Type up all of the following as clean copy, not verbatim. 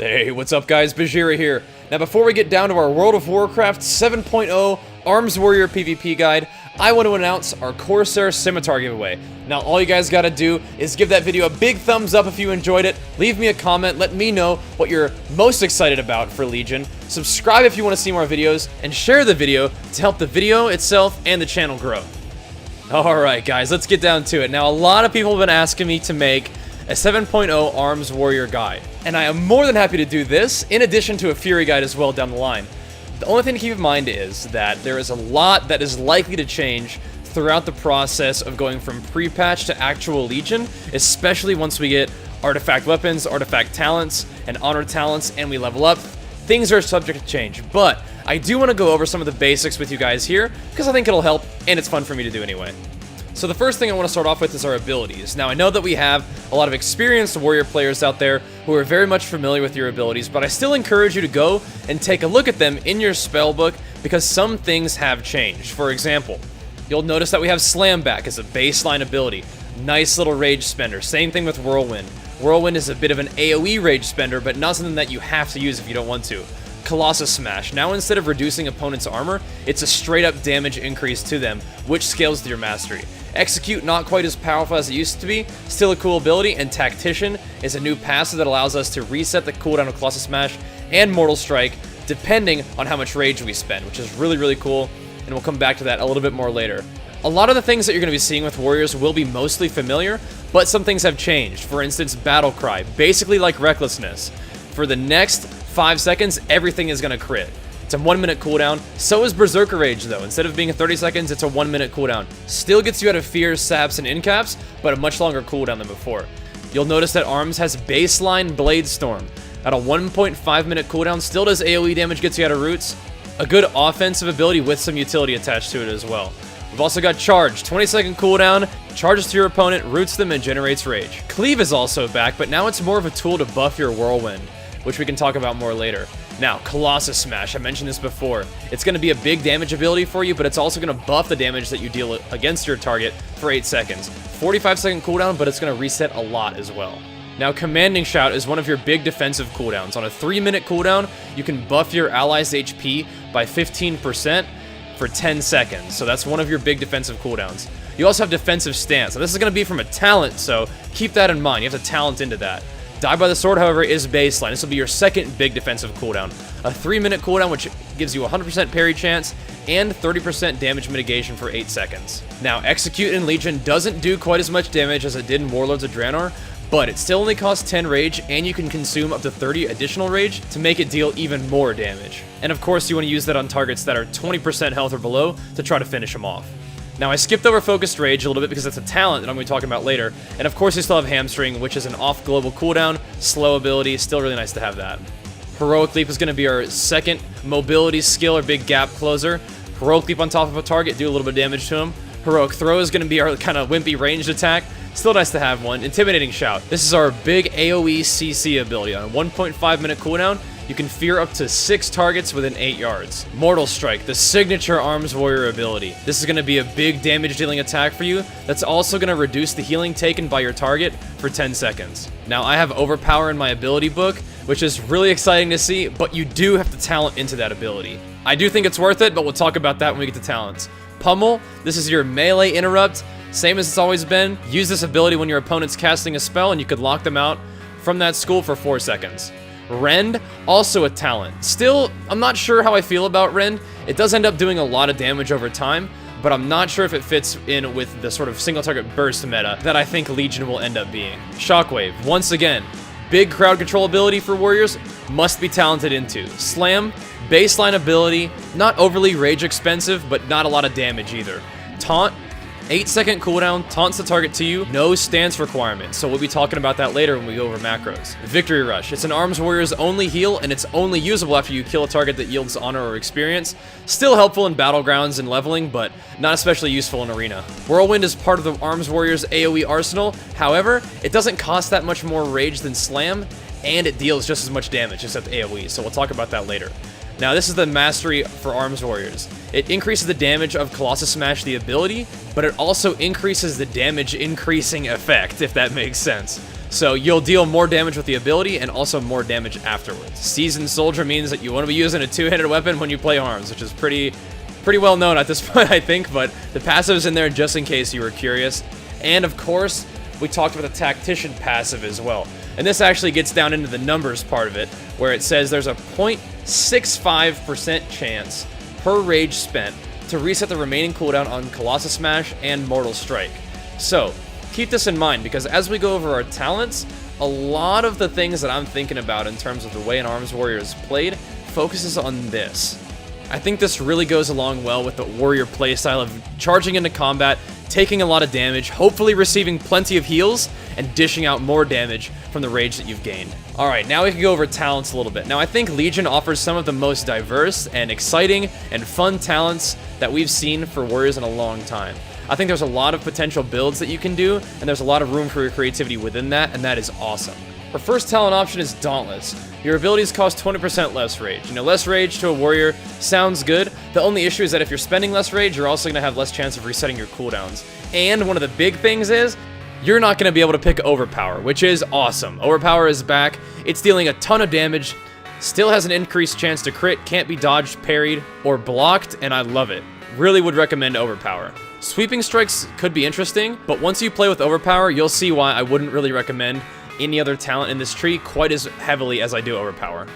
Hey, what's up guys, Bajheera here. Now before we get down to our World of Warcraft 7.0 Arms Warrior PvP guide, I want to announce our Corsair SCIMITAR giveaway. Now all you guys gotta do is give that video a big thumbs up if you enjoyed it, leave me a comment, let me know what you're most excited about for Legion, subscribe if you want to see more videos, and share the video to help the video itself and the channel grow. Alright guys, let's get down to it. Now a lot of people have been asking me to make a 7.0 Arms Warrior guide, and I am more than happy to do this, in addition to a Fury guide as well down the line. The only thing to keep in mind is that there is a lot that is likely to change throughout the process of going from pre-patch to actual Legion, especially once we get artifact weapons, artifact talents, and honor talents, and we level up. Things are subject to change, but I do want to go over some of the basics with you guys here, because I think it'll help, and it's fun for me to do anyway. So the first thing I want to start off with is our abilities. Now I know that we have a lot of experienced warrior players out there who are very much familiar with your abilities, but I still encourage you to go and take a look at them in your spellbook because some things have changed. For example, you'll notice that we have Slam back as a baseline ability. Nice little rage spender. Same thing with Whirlwind. Whirlwind is a bit of an AoE rage spender, but not something that you have to use if you don't want to. Colossus Smash. Now instead of reducing opponents' armor, it's a straight up damage increase to them, which scales to your mastery. Execute, not quite as powerful as it used to be, still a cool ability, and Tactician is a new passive that allows us to reset the cooldown of Colossus Smash and Mortal Strike, depending on how much rage we spend, which is really cool, and we'll come back to that a little bit more later. A lot of the things that you're going to be seeing with Warriors will be mostly familiar, but some things have changed. For instance, Battle Cry, basically like Recklessness. For the next 5 seconds, everything is going to crit. It's a 1 minute cooldown. So is Berserker Rage though. Instead of being 30 seconds, it's a 1 minute cooldown. Still gets you out of fears, saps, and incaps, but a much longer cooldown than before. You'll notice that Arms has baseline Blade Storm. At a 1.5 minute cooldown, still does AoE damage, gets you out of roots. A good offensive ability with some utility attached to it as well. We've also got Charge, 20-second cooldown, charges to your opponent, roots them, and generates rage. Cleave is also back, but now it's more of a tool to buff your Whirlwind, which we can talk about more later. Now, Colossus Smash, I mentioned this before. It's going to be a big damage ability for you, but it's also going to buff the damage that you deal against your target for 8 seconds. 45-second cooldown, but it's going to reset a lot as well. Now, Commanding Shout is one of your big defensive cooldowns. On a 3-minute cooldown, you can buff your allies' HP by 15% for 10 seconds. So that's one of your big defensive cooldowns. You also have Defensive Stance. Now, this is going to be from a talent, so keep that in mind. You have to talent into that. Die by the Sword, however, is baseline. This will be your second big defensive cooldown. A 3-minute cooldown, which gives you 100% parry chance and 30% damage mitigation for 8 seconds. Now, Execute in Legion doesn't do quite as much damage as it did in Warlords of Draenor, but it still only costs 10 rage, and you can consume up to 30 additional rage to make it deal even more damage. And of course, you want to use that on targets that are 20% health or below to try to finish them off. Now, I skipped over Focused Rage a little bit because that's a talent that I'm going to be talking about later. And of course, you still have Hamstring, which is an off-global cooldown, slow ability, still really nice to have that. Heroic Leap is going to be our second mobility skill or big gap closer. Heroic Leap on top of a target, do a little bit of damage to him. Heroic Throw is going to be our kind of wimpy ranged attack. Still nice to have one. Intimidating Shout. This is our big AoE CC ability. On a 1.5 minute cooldown, you can fear up to 6 targets within 8 yards. Mortal Strike, the signature Arms Warrior ability. This is going to be a big damage dealing attack for you that's also going to reduce the healing taken by your target for 10 seconds. Now, I have Overpower in my ability book, which is really exciting to see, but you do have to talent into that ability. I do think it's worth it, but we'll talk about that when we get to talents. Pummel, this is your melee interrupt. Same as it's always been. Use this ability when your opponent's casting a spell and you could lock them out from that school for 4 seconds. Rend, also a talent. Still, I'm not sure how I feel about Rend. It does end up doing a lot of damage over time, but I'm not sure if it fits in with the sort of single target burst meta that I think Legion will end up being. Shockwave, once again, big crowd control ability for warriors, must be talented into. Slam, baseline ability, not overly rage expensive, but not a lot of damage either. Taunt, 8-second cooldown, taunts the target to you, no stance requirement, so we'll be talking about that later when we go over macros. Victory Rush, it's an Arms Warrior's only heal, and it's only usable after you kill a target that yields honor or experience. Still helpful in battlegrounds and leveling, but not especially useful in arena. Whirlwind is part of the Arms Warrior's AoE arsenal, however, it doesn't cost that much more rage than Slam, and it deals just as much damage, except AoE, so we'll talk about that later. Now, this is the mastery for Arms Warriors. It increases the damage of Colossus Smash, the ability, but it also increases the damage increasing effect, if that makes sense. So you'll deal more damage with the ability and also more damage afterwards. Seasoned Soldier means that you want to be using a two-handed weapon when you play arms, which is pretty well known at this point, I think, but the passive's in there just in case you were curious. And of course, we talked about the Tactician passive as well. And this actually gets down into the numbers part of it, where it says there's a 0.65% chance per rage spent to reset the remaining cooldown on Colossus Smash and Mortal Strike. So, keep this in mind, because as we go over our talents, a lot of the things that I'm thinking about in terms of the way an Arms Warrior is played focuses on this. I think this really goes along well with the Warrior playstyle of charging into combat, taking a lot of damage, hopefully receiving plenty of heals, and dishing out more damage from the rage that you've gained. Alright, now we can go over talents a little bit. Now I think Legion offers some of the most diverse and exciting and fun talents that we've seen for Warriors in a long time. I think there's a lot of potential builds that you can do, and there's a lot of room for your creativity within that, and that is awesome. Our first talent option is Dauntless. Your abilities cost 20% less rage. You know, less rage to a warrior sounds good. The only issue is that if you're spending less rage, you're also going to have less chance of resetting your cooldowns. And one of the big things is, you're not going to be able to pick Overpower, which is awesome. Overpower is back. It's dealing a ton of damage, still has an increased chance to crit, can't be dodged, parried, or blocked, and I love it. Really would recommend Overpower. Sweeping Strikes could be interesting, but once you play with Overpower, you'll see why I wouldn't really recommend any other talent in this tree quite as heavily as I do Overpower.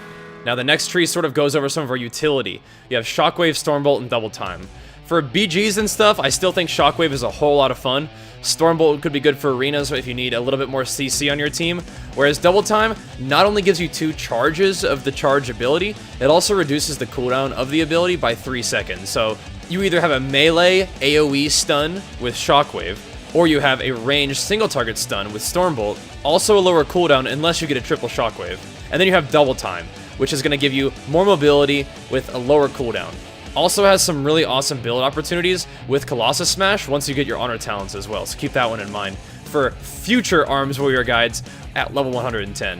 Now the next tree sort of goes over some of our utility. You have Shockwave, Stormbolt, and Double Time. For BGs and stuff, I still think Shockwave is a whole lot of fun. Stormbolt could be good for arenas if you need a little bit more CC on your team, whereas Double Time not only gives you 2 charges of the charge ability, it also reduces the cooldown of the ability by 3 seconds. So you either have a melee AoE stun with Shockwave, or you have a ranged single target stun with Stormbolt, also a lower cooldown unless you get a triple Shockwave. And then you have Double Time, which is going to give you more mobility with a lower cooldown. Also has some really awesome build opportunities with Colossus Smash once you get your Honor Talents as well, so keep that one in mind for future Arms Warrior guides at level 110.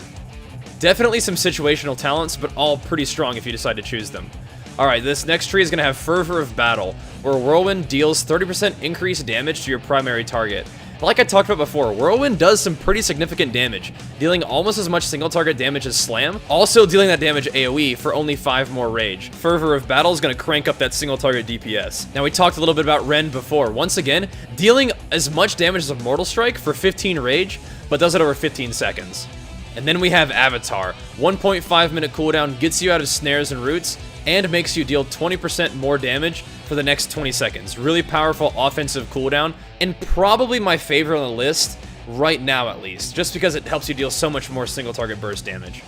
Definitely some situational talents, but all pretty strong if you decide to choose them. Alright, this next tree is going to have Fervor of Battle, where Whirlwind deals 30% increased damage to your primary target. Like I talked about before, Whirlwind does some pretty significant damage, dealing almost as much single target damage as Slam, also dealing that damage AoE for only 5 more rage. Fervor of Battle is going to crank up that single target DPS. Now we talked a little bit about Ren before, once again, dealing as much damage as a Mortal Strike for 15 rage, but does it over 15 seconds. And then we have Avatar, 1.5 minute cooldown, gets you out of snares and roots, and makes you deal 20% more damage for the next 20 seconds. Really powerful offensive cooldown, and probably my favorite on the list, right now at least, just because it helps you deal so much more single target burst damage.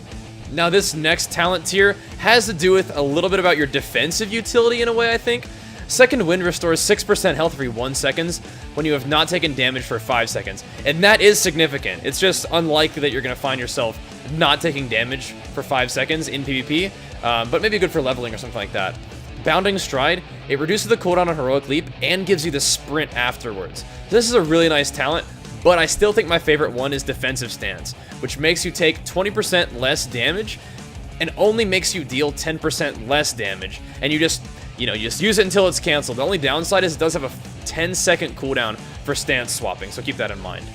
Now this next talent tier has to do with a little bit about your defensive utility in a way, I think. Second Wind restores 6% health every 1 second when you have not taken damage for 5 seconds, and that is significant. It's just unlikely that you're going to find yourself not taking damage for 5 seconds in PvP, but maybe good for leveling or something like that. Bounding Stride, it reduces the cooldown on Heroic Leap and gives you the sprint afterwards. This is a really nice talent, but I still think my favorite one is Defensive Stance, which makes you take 20% less damage and only makes you deal 10% less damage, and you just use it until it's canceled. The only downside is it does have a 10-second cooldown for stance swapping, so keep that in mind.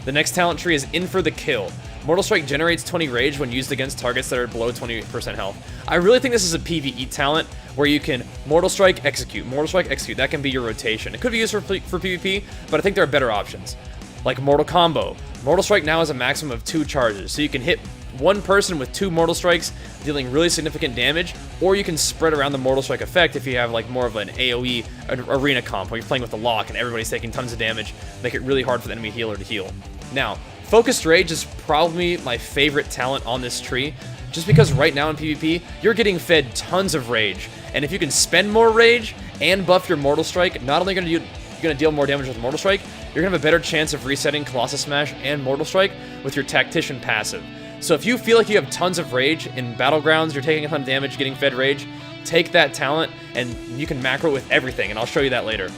The next talent tree is In for the Kill. Mortal Strike generates 20 rage when used against targets that are below 20% health. I really think this is a PvE talent where you can Mortal Strike, execute, Mortal Strike, execute. That can be your rotation. It could be used for PvP, but I think there are better options. Like Mortal Combo. Mortal Strike now has a maximum of 2 charges, so you can hit one person with 2 Mortal Strikes, dealing really significant damage, or you can spread around the Mortal Strike effect if you have like more of an AoE arena comp where you're playing with the lock and everybody's taking tons of damage, make it really hard for the enemy healer to heal. Now, Focused Rage is probably my favorite talent on this tree, just because right now in PvP, you're getting fed tons of rage, and if you can spend more rage and buff your Mortal Strike, not only are you going to deal more damage with Mortal Strike, you're going to have a better chance of resetting Colossus Smash and Mortal Strike with your Tactician passive. So if you feel like you have tons of rage in Battlegrounds, you're taking a ton of damage, getting fed rage, take that talent, and you can macro it with everything, and I'll show you that later.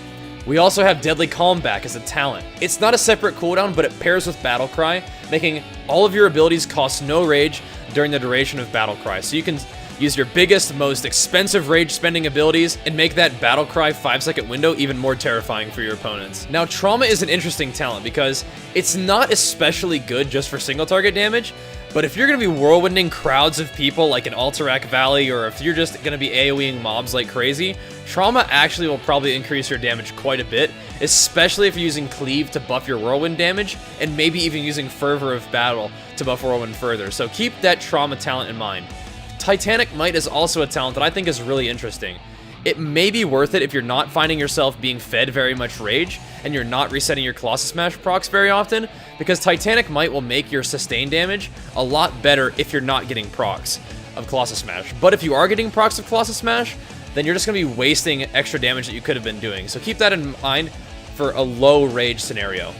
We also have Deadly Calm back as a talent. It's not a separate cooldown, but it pairs with Battle Cry, making all of your abilities cost no rage during the duration of Battle Cry. So you can use your biggest, most expensive rage spending abilities, and make that battle cry 5-second window even more terrifying for your opponents. Now, Trauma is an interesting talent because it's not especially good just for single target damage, but if you're going to be whirlwinding crowds of people like in Alterac Valley, or if you're just going to be AoEing mobs like crazy, Trauma actually will probably increase your damage quite a bit, especially if you're using Cleave to buff your whirlwind damage, and maybe even using Fervor of Battle to buff whirlwind further, so keep that Trauma talent in mind. Titanic Might is also a talent that I think is really interesting. It may be worth it if you're not finding yourself being fed very much rage, and you're not resetting your Colossus Smash procs very often, because Titanic Might will make your sustain damage a lot better if you're not getting procs of Colossus Smash. But if you are getting procs of Colossus Smash, then you're just going to be wasting extra damage that you could have been doing. So keep that in mind for a low rage scenario.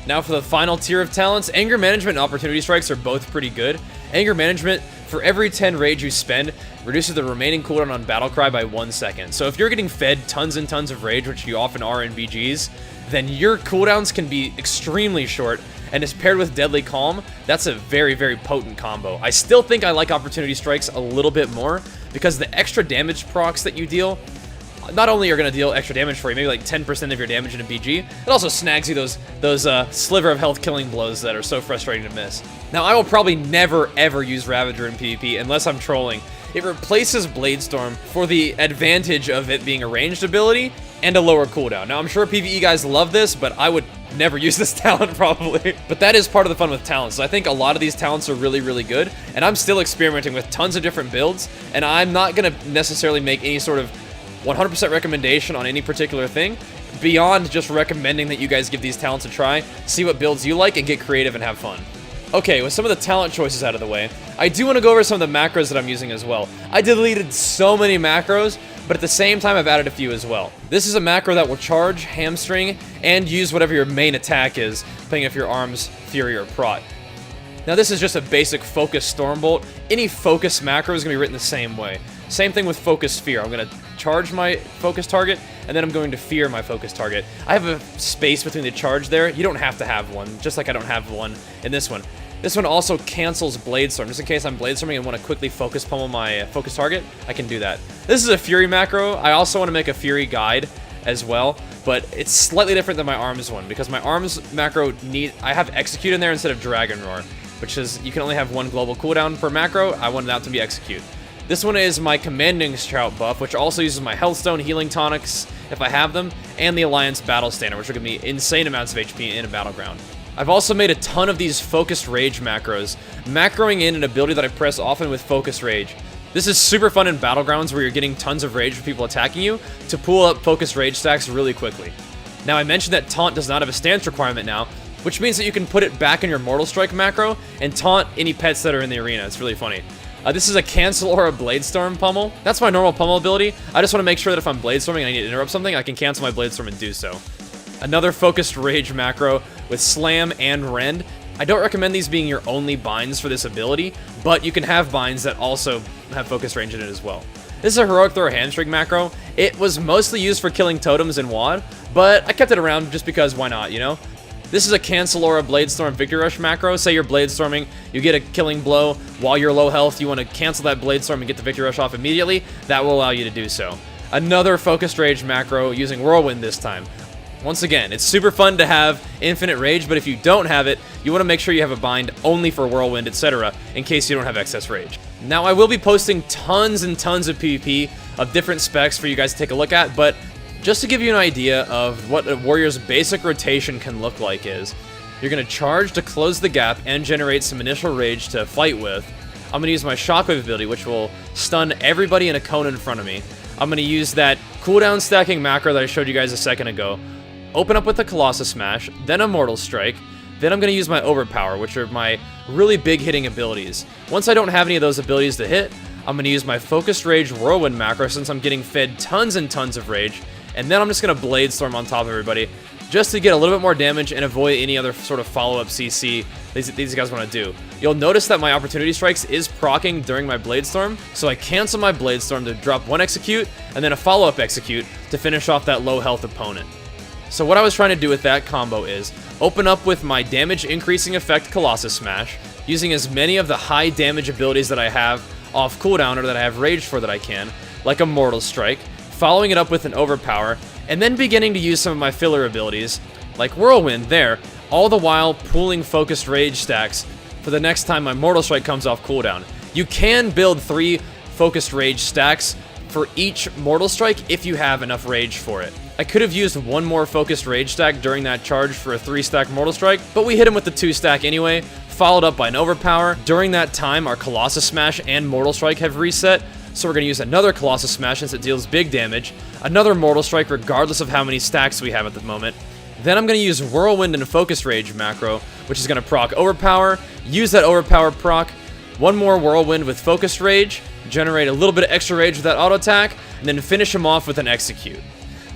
Now for the final tier of talents, Anger Management and Opportunity Strikes are both pretty good. Anger Management, for every 10 rage you spend, reduces the remaining cooldown on Battle Cry by 1 second. So if you're getting fed tons and tons of rage, which you often are in BGs, then your cooldowns can be extremely short, and is paired with Deadly Calm, that's a very, very potent combo. I still think I like Opportunity Strikes a little bit more, because the extra damage procs that you deal not only are going to deal extra damage for you, maybe like 10% of your damage in a BG, it also snags you those sliver of health killing blows that are so frustrating to miss. Now, I will probably never ever use Ravager in PvP unless I'm trolling. It replaces Bladestorm for the advantage of it being a ranged ability and a lower cooldown. Now, I'm sure PvE guys love this, but I would never use this talent probably. But that is part of the fun with talents. I think a lot of these talents are really, really good, and I'm still experimenting with tons of different builds, and I'm not going to necessarily make any sort of 100% recommendation on any particular thing, beyond just recommending that you guys give these talents a try, see what builds you like, and get creative and have fun. Okay, with some of the talent choices out of the way, I do want to go over some of the macros that I'm using as well. I deleted so many macros, but at the same time I've added a few as well. This is a macro that will charge, hamstring, and use whatever your main attack is, depending if your Arms, Fury, or Prot. Now this is just a basic Focus Stormbolt. Any Focus macro is going to be written the same way. Same thing with Focus Fear. I'm going to charge my focus target, and then I'm going to fear my focus target. I have a space between the charge there. You don't have to have one, just like I don't have one in this one. This one also cancels Bladestorm, just in case I'm Bladestorming and want to quickly focus pummel my focus target, I can do that. This is a Fury macro. I also want to make a Fury guide as well, but it's slightly different than my Arms one, because my Arms macro I have Execute in there instead of Dragon Roar, which is, you can only have one global cooldown per macro. I wanted that to be Execute. This one is my Commanding Shout buff, which also uses my Health Stone, Healing Tonics, if I have them, and the Alliance Battle Standard, which will give me insane amounts of HP in a Battleground. I've also made a ton of these Focused Rage macros, macroing in an ability that I press often with Focused Rage. This is super fun in Battlegrounds where you're getting tons of rage for people attacking you to pull up Focused Rage stacks really quickly. Now, I mentioned that Taunt does not have a stance requirement now, which means that you can put it back in your Mortal Strike macro and taunt any pets that are in the arena. It's really funny. This is a Cancel or a Bladestorm pummel. That's my normal pummel ability. I just want to make sure that if I'm Bladestorming and I need to interrupt something, I can cancel my Bladestorm and do so. Another Focused Rage macro with Slam and Rend. I don't recommend these being your only binds for this ability, but you can have binds that also have Focused Range in it as well. This is a Heroic Throw Hamstring macro. It was mostly used for killing totems in WoD, but I kept it around just because why not, you know? This is a Cancel or a Bladestorm Victory Rush macro. Say you're Bladestorming, you get a killing blow while you're low health, you want to cancel that Bladestorm and get the Victory Rush off immediately, that will allow you to do so. Another Focused Rage macro using Whirlwind this time. Once again, it's super fun to have infinite rage, but if you don't have it, you want to make sure you have a bind only for Whirlwind, etc., in case you don't have excess rage. Now, I will be posting tons and tons of PvP of different specs for you guys to take a look at, but just to give you an idea of what a warrior's basic rotation can look like is, you're going to charge to close the gap and generate some initial rage to fight with. I'm going to use my Shockwave ability, which will stun everybody in a cone in front of me. I'm going to use that cooldown stacking macro that I showed you guys a second ago. Open up with a Colossus Smash, then a Mortal Strike, then I'm going to use my Overpower, which are my really big hitting abilities. Once I don't have any of those abilities to hit, I'm going to use my Focused Rage Whirlwind macro since I'm getting fed tons and tons of rage, and then I'm just going to Bladestorm on top of everybody, just to get a little bit more damage and avoid any other sort of follow-up CC these guys want to do. You'll notice that my Opportunity Strikes is proccing during my Bladestorm, so I cancel my Bladestorm to drop one Execute, and then a follow-up Execute to finish off that low health opponent. So what I was trying to do with that combo is open up with my damage increasing effect Colossus Smash, using as many of the high damage abilities that I have off cooldown or that I have rage for that I can, like a Mortal Strike, following it up with an Overpower, and then beginning to use some of my filler abilities, like Whirlwind there, all the while pooling focused rage stacks for the next time my Mortal Strike comes off cooldown. You can build 3 focused rage stacks for each Mortal Strike if you have enough rage for it. I could have used 1 more focused rage stack during that charge for a 3-stack Mortal Strike, but we hit him with the 2-stack anyway, followed up by an Overpower. During that time, our Colossus Smash and Mortal Strike have reset, so we're going to use another Colossus Smash since it deals big damage, another Mortal Strike regardless of how many stacks we have at the moment. Then I'm going to use Whirlwind and Focus Rage macro, which is going to proc Overpower, use that Overpower proc, 1 more Whirlwind with Focus Rage, generate a little bit of extra rage with that auto attack, and then finish him off with an Execute.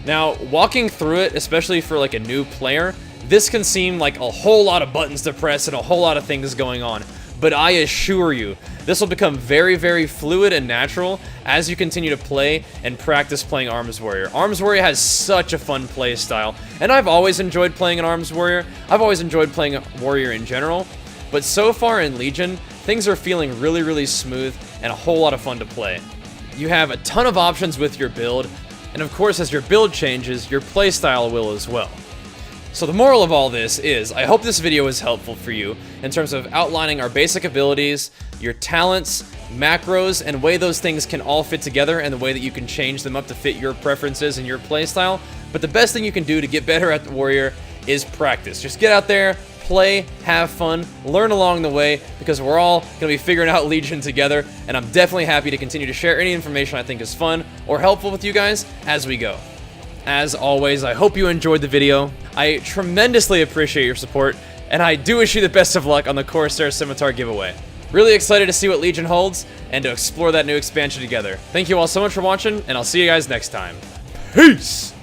Now, walking through it, especially for like a new player, this can seem like a whole lot of buttons to press and a whole lot of things going on, but I assure you, this will become very, very fluid and natural as you continue to play and practice playing Arms Warrior. Arms Warrior has such a fun play style, and I've always enjoyed playing an Arms Warrior. I've always enjoyed playing a Warrior in general, but so far in Legion, things are feeling really, really smooth and a whole lot of fun to play. You have a ton of options with your build, and of course as your build changes, your playstyle will as well. So the moral of all this is, I hope this video is helpful for you in terms of outlining our basic abilities, your talents, macros, and way those things can all fit together and the way that you can change them up to fit your preferences and your playstyle. But the best thing you can do to get better at the Warrior is practice. Just get out there, play, have fun, learn along the way, because we're all going to be figuring out Legion together, and I'm definitely happy to continue to share any information I think is fun or helpful with you guys as we go. As always, I hope you enjoyed the video. I tremendously appreciate your support, and I do wish you the best of luck on the Corsair Scimitar giveaway. Really excited to see what Legion holds, and to explore that new expansion together. Thank you all so much for watching, and I'll see you guys next time. Peace!